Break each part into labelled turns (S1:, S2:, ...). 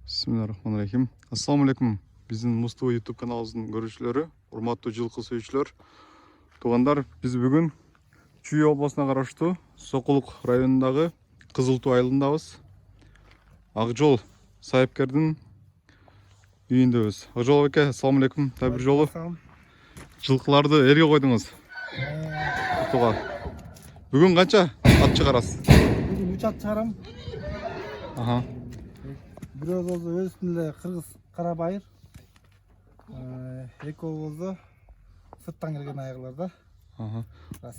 S1: Bismillahirrahmanirrahim. Assalamu alaikum. Bizim Mustafa YouTube kanalımızın görüşleri, урматтуу жылкы сөйчүлөр. Тугандар, biz бүгүн Чүй обласына караштуу Сокулук районундагы Кызыл Туу айылындабыз. Акжол сайыпкердин үйүндөбүз. Акжол аке, ассаламу алейкум. Табир жолу. Жылкыларды эрге койдуңуз. Тууга. Бүгүн канча ат чыгарасыз?
S2: Бүгін 3 ат шығарам.
S1: Аха.
S2: Бирөө болсо өз үстүндө кыргыз карабайыр. Экөө болсо сырттан келген айгыларда.
S1: Аха.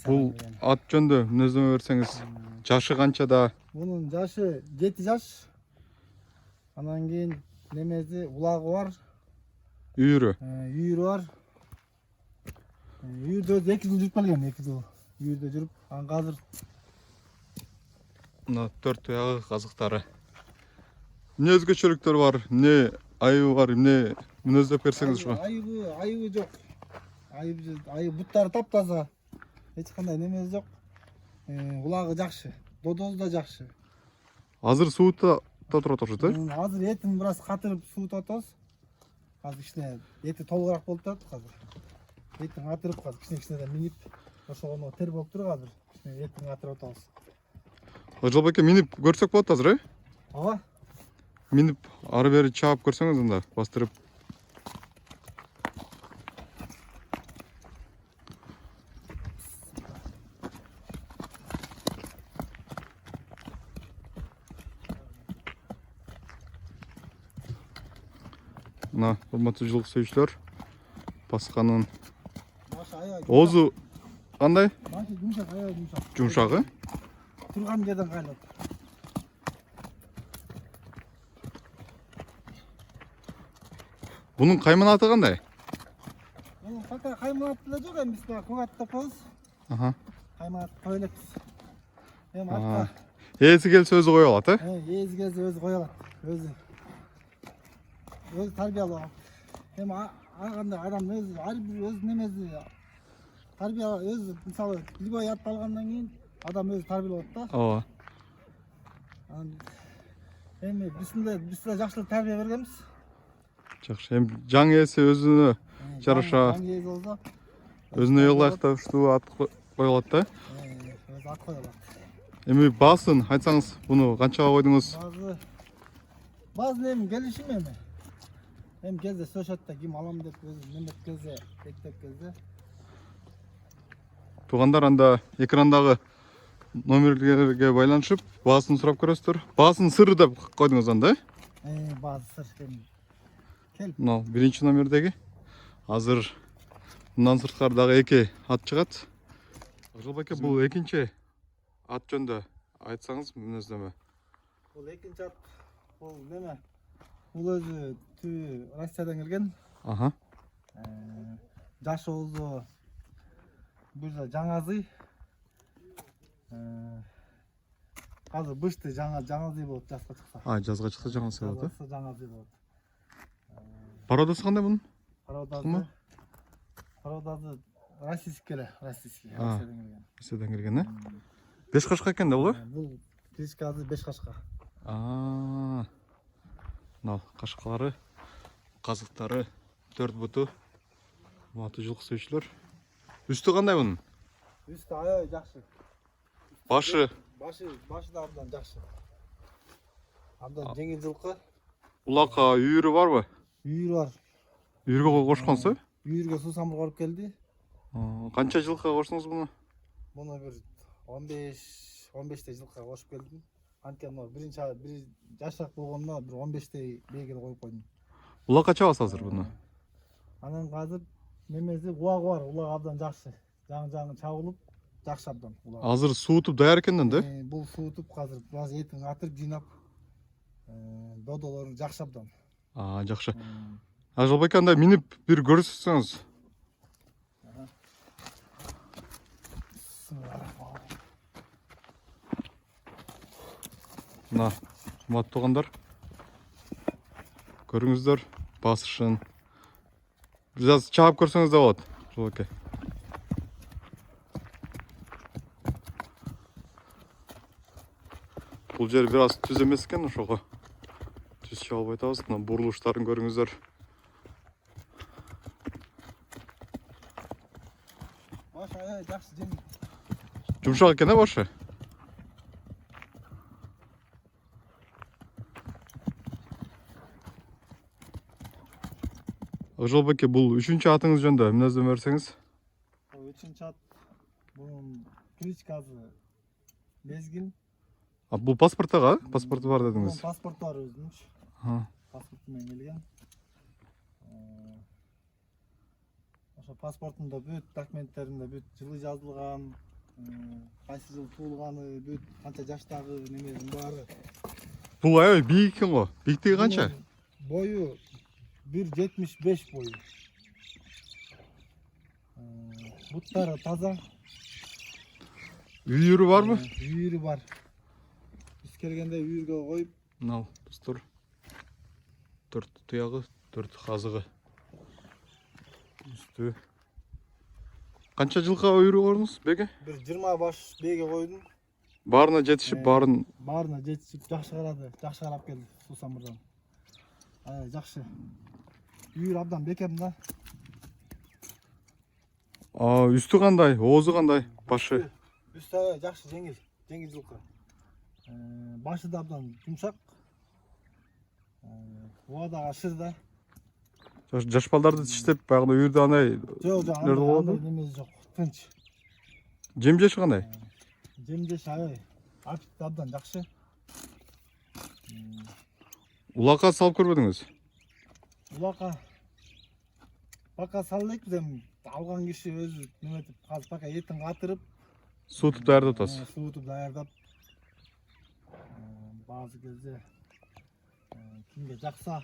S1: Бул ат жөндө мүнөздөмө берсеңиз, жашы канчада?
S2: Bunun жашы 7 жаш. Анан кийин немеси улагы бар.
S1: Үйүрү.
S2: Үйүрү бар. Үйүрдө 2 жыл жүрүп келген, 2 жыл. Үйүрдө жүрүп, анан азыр
S1: Мына 4 аяғы казыктары. Не өзгөчөлүктөр бар, не айыбы бар, не мүнөздөп берсеңиз ушу.
S2: айыбы жок. Айыбы буттары таптаза. Эч кандай немеси жок. Улагы жакшы. Додоз да жакшы.
S1: Азыр суутта турат окшойт,
S2: Азыр этин бир аз катырып суутуп атабыз. Азыр кичине эти толугураак болуп атат азыр. Этин катырып азыр кичине минип, ошого тер болуп туруп азыр кичине этин катырып атабыз.
S1: Акжол беке, минип көрсөк болот азыр,
S2: Ага.
S1: Минип ары бери чаап көрсөңүз анда, бастырып. Мына урматтуу жылкы сөйчүлөр, басканын оозу кандай?
S2: Башы жумшак, жумшак.
S1: Жумшагы?
S2: Турган жерден кайлат.
S1: Бунун кайманаты кандай?
S2: Бунун пока кайманаты деле жок, эми биз көк ат деп коебуз.
S1: Аха.
S2: Кайманат кое элекпиз. Эми
S1: Ага.
S2: атка
S1: Ээси келсе өзү кое алат,
S2: ээси келсе өзү кое алат. Өзү тарбиялап алат. Эми ар кандай адам өзү ар бир өз немеси тарбия өзү мисалы любой атты алгандан кийин адам өзү тарбиялап атат да.
S1: Ооба.
S2: Эми биз да жакшылык тарбия бергенбиз.
S1: Жакшы. Эми жаң ээси өзүнө жараша,
S2: Жаңы ээси болсо
S1: өзүнө ылайыкташтуу ат коюлат да.
S2: өзү ат кое алат.
S1: Эми баасын айтсаңыз, буну канчага койдуңуз?
S2: Баазын эми келишим эми. Эми кезде сөйлөшөт да, ким алам деп өзү немет келсе, эктеп келсе.
S1: Туугандар, анда экрандагы номерлерге байланышып, баасын сурап көрөсүздөр. Баасын сыры деп койдуңуз анда,
S2: Баазы сыр эми. Кел.
S1: Мына биринчи номердеги. Азыр мындан сырткары дагы 2 ат чыгат. Акжол беке, бул экинчи ат жөнүндө айтсаңыз мүнөздөмө.
S2: Бул экинчи ат, бул неме? Бул өзү түбү Россиядан келген.
S1: Аха.
S2: Жашы болсо бузда жаңазый. Азыр бышты жаңазый болот жазга чыкса.
S1: Жазга чыкса жаңасы болот,
S2: Жаңазый болот.
S1: Породасы кандай бунун?
S2: Породасы российский эле, российский.
S1: Россиядан келген, 5 кашка экен да бул?
S2: Бул кличка азыр 5 кашка.
S1: Мына кашкалары, казыктары, 4 буту. Урматтуу жылкы сөйчүлөр. Үстү кандай бунун?
S2: Үстү аябай жакшы.
S1: Башы
S2: да абдан жакшы. Абдан жеңил жылкы.
S1: улакка үйүрү барбы?
S2: Үйүрү бар.
S1: Үйүргө кошконсу?
S2: Үйүргө суу самыр коюп келди.
S1: Канча жылкыга коштуңуз буну?
S2: Муну бир 15 жылкыга кошуп келдим. Анткени бир жашак болгондо бир 15 бегине коюп койдум.
S1: Улакка чабасыз азыр буну?
S2: Анан азыр немеси улагы бар. Улагы абдан жакшы. Жаңы чабылып, жакшы абдан улагы.
S1: Азыр суутуп даяр экен да?
S2: Бул суутуп азыр бир аз этин катырып жыйнап, додолору жакшы абдан.
S1: Жакшы. Акжол беке, анда минип бир көрсөтсөңүз. Мына, урматтуу туугандар, көрүңүздөр, басышын. Бир аз чаап көрсөңүз да болот, Акжол беке. Бул жер бир аз түз эмес экен, ошого биз чалып айтабыз. Мына бурулуштарын көрүңүздөр.
S2: Баш аяй жакшы жеңил.
S1: Жумшак экен башы. Акжолбек бул 3-чү атыңыз жөнүндө мүнөздөмө берсеңиз.
S2: 3-чү ат бунун кличкасы Мезгин.
S1: Бул паспорттага, паспорту бар дедиңиз.
S2: Паспорту бар өзүнүн. Паспорту менен келген. Ошо паспортунда бүт документтеринде бүт жылы жазылган, кайсы жыл туулганы, бүт канча жаштагы немесин баары.
S1: Бул аябай бийик экен го. Бийиктиги канча?
S2: Бою 1,75 бою. Буттары таза.
S1: Үйүрү барбы?
S2: Үйүрү бар. Биз келгенде үйүргө коюп,
S1: Мына достор. 4 туягы, 4 казыгы. Үстү. Канча жылга үйүрү кордуңуз, беге?
S2: бир 20 баш беге койдум.
S1: Баарына жетишип, баарын
S2: Баарына жетишип, жакшы карап келди Сусамырдан. Жакшы. Үйүр абдан бекем да.
S1: Үстү кандай, оозу кандай, башы?
S2: Үстү жакшы, жеңил жылкы. Башы да абдан жумшак. Убадага шырда.
S1: Жаш балдарды тиштеп, баягы үйүрдө андай.
S2: Жок, андай немеси жок, тынч.
S1: Жем жеши кандай?
S2: Жем жеши аппетити абдан жакшы.
S1: Улакка салып көрбөдүңүз?
S2: Улакка пока салбайбыз, эми алган киши өзү неметип, азыр пока этин катырып,
S1: Суутуп даярдап атасыз.
S2: суутуп даярдап. Баазы кезде кимге жакса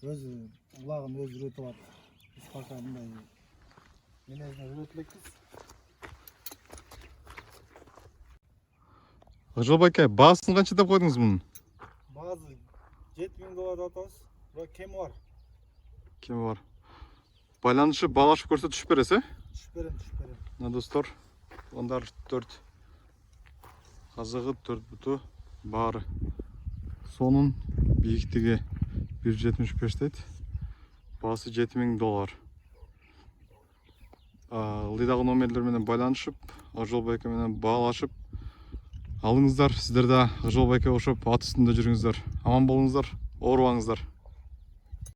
S2: өзү улагын өзү үйрөтүп алат. Биз пока мындай менесине үйрөтүп элекпиз.
S1: Акжолбек, баасын канча деп койдуңуз мунун?
S2: Баазы 7.000 деп атабыз. Бирок кеми бар.
S1: Кем бар? Байланышып, баалашып көрсө түшүп бересиз,
S2: Түшүп берем.
S1: Мына достор, ондар 4 казыгы, 4 буту баары. Сонун бийиктиги 1,75 дейт. Баасы $7.000. Ылдыйдагы номерлер менен байланышып, Акжолбек менен баалашып алыңыздар. Сиздер да Акжолбекке окшоп ат үстүндө жүрүңүздөр. Аман болуңуздар, оорубаңыздар.